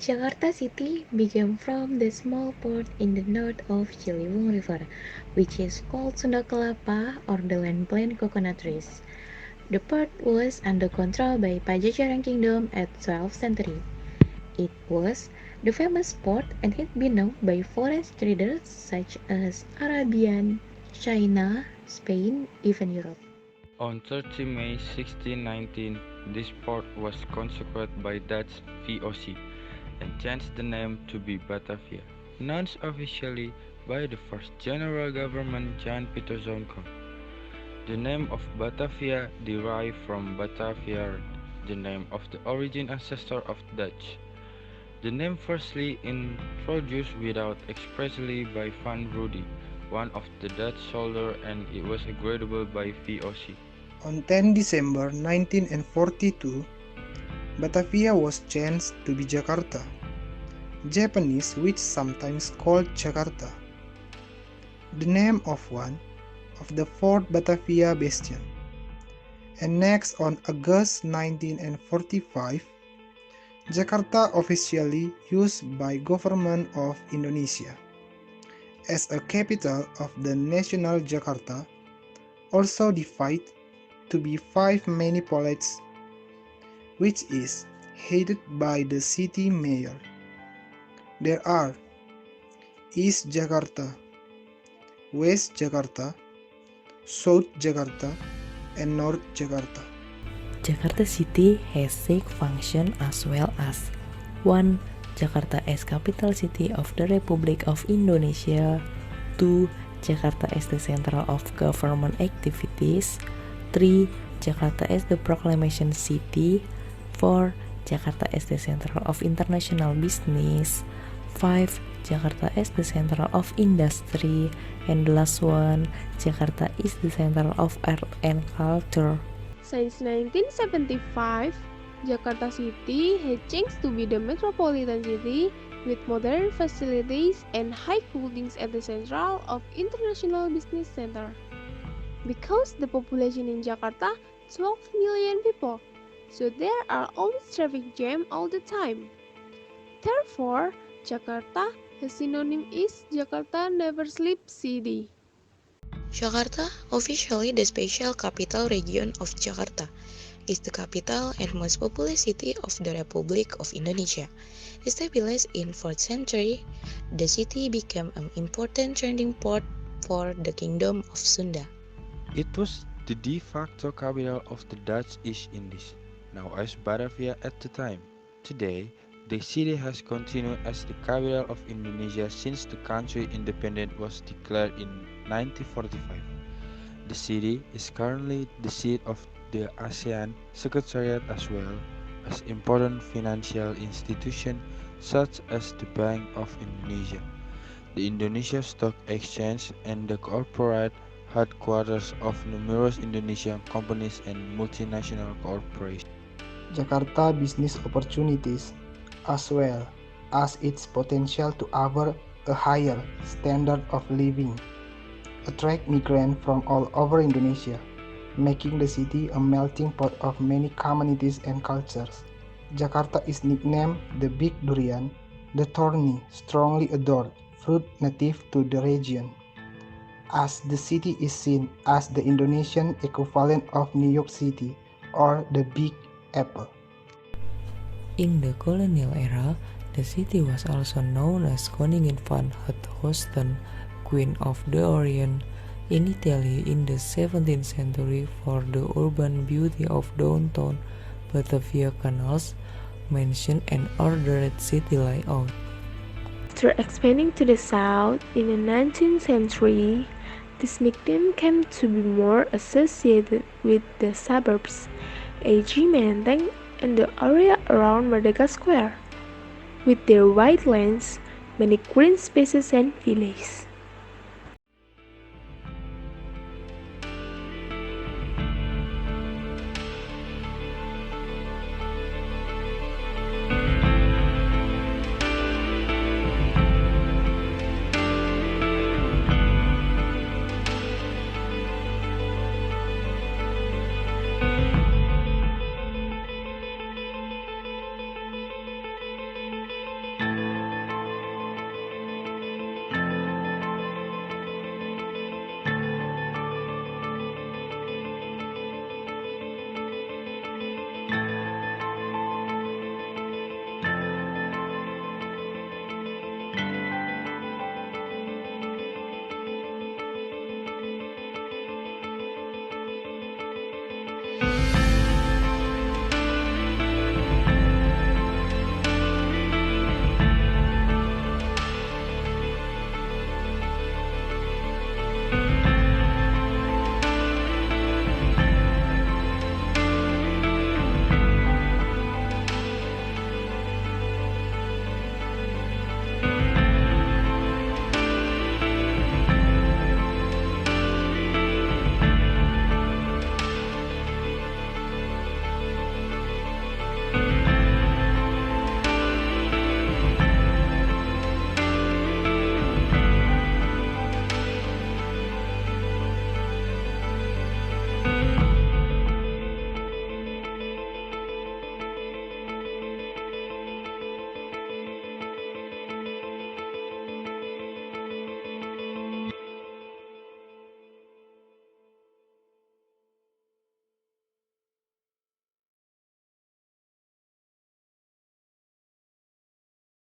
Jakarta City began from the small port in the north of Ciliwung River, which is called Sunda Kelapa or the land plant coconut trees. The port was under control by Pajajaran Kingdom at 12th century. It was the famous port and had been known by foreign traders such as Arabian, China, Spain, even Europe. On 30 May 1619, this port was consecrated by Dutch VOC and changed the name to be Batavia, announced officially by the first General Government Jan Pieter Zonko. The name of Batavia derived from Bataviar, the name of the origin ancestor of Dutch. The name firstly introduced without expressly by Van Rudy, one of the Dutch soldiers, and it was agreeable by VOC. On 10 December 1942, Batavia was changed to be Jakarta, Japanese which sometimes called Jakarta, the name of one of the Fort Batavia bastion. And next on August 1945, Jakarta officially used by Government of Indonesia as a capital of the national Jakarta, also divided to be 5 manipolites, which is headed by the city mayor. There are East Jakarta, West Jakarta, South Jakarta, and North Jakarta. Jakarta City has 6 functions as well as 1. Jakarta as capital city of the Republic of Indonesia. 2. Jakarta as the center of government activities. 3. Jakarta as the proclamation city. 4. Jakarta as the center of international business. 5. Jakarta as the center of industry. And the last one, Jakarta is the center of art and culture. Since 1975, Jakarta City has changed to be the metropolitan city with modern facilities and high buildings at the central of International Business Center. Because the population in Jakarta 12 million people, so there are always traffic jam all the time. Therefore, Jakarta, the synonym is Jakarta Never Sleep City. Jakarta, officially the special capital region of Jakarta, is the capital and most populous city of the Republic of Indonesia. Established in 4th century, the city became an important trading port for the Kingdom of Sunda. It was the de facto capital of the Dutch East Indies, known as Batavia at the time. Today, the city has continued as the capital of Indonesia since the country independence was declared in 1945. The city is currently the seat of the ASEAN Secretariat as well as important financial institutions such as the Bank of Indonesia, the Indonesia Stock Exchange, and the corporate headquarters of numerous Indonesian companies and multinational corporations. Jakarta business opportunities as well as its potential to offer a higher standard of living attract migrants from all over Indonesia, making the city a melting pot of many communities and cultures. Jakarta is nicknamed the Big Durian, the thorny, strongly adored fruit native to the region, as the city is seen as the Indonesian equivalent of New York City or the Big Apple. In the colonial era, the city was also known as Koningin van het Oosten, Queen of the Orient, in Italy in the 17th century for the urban beauty of downtown Batavia canals, mansion and ordered city layout. After expanding to the south in the 19th century, this nickname came to be more associated with the suburbs, e.g. Menteng and the area around Merdeka Square, with their wide lanes, many green spaces and villages.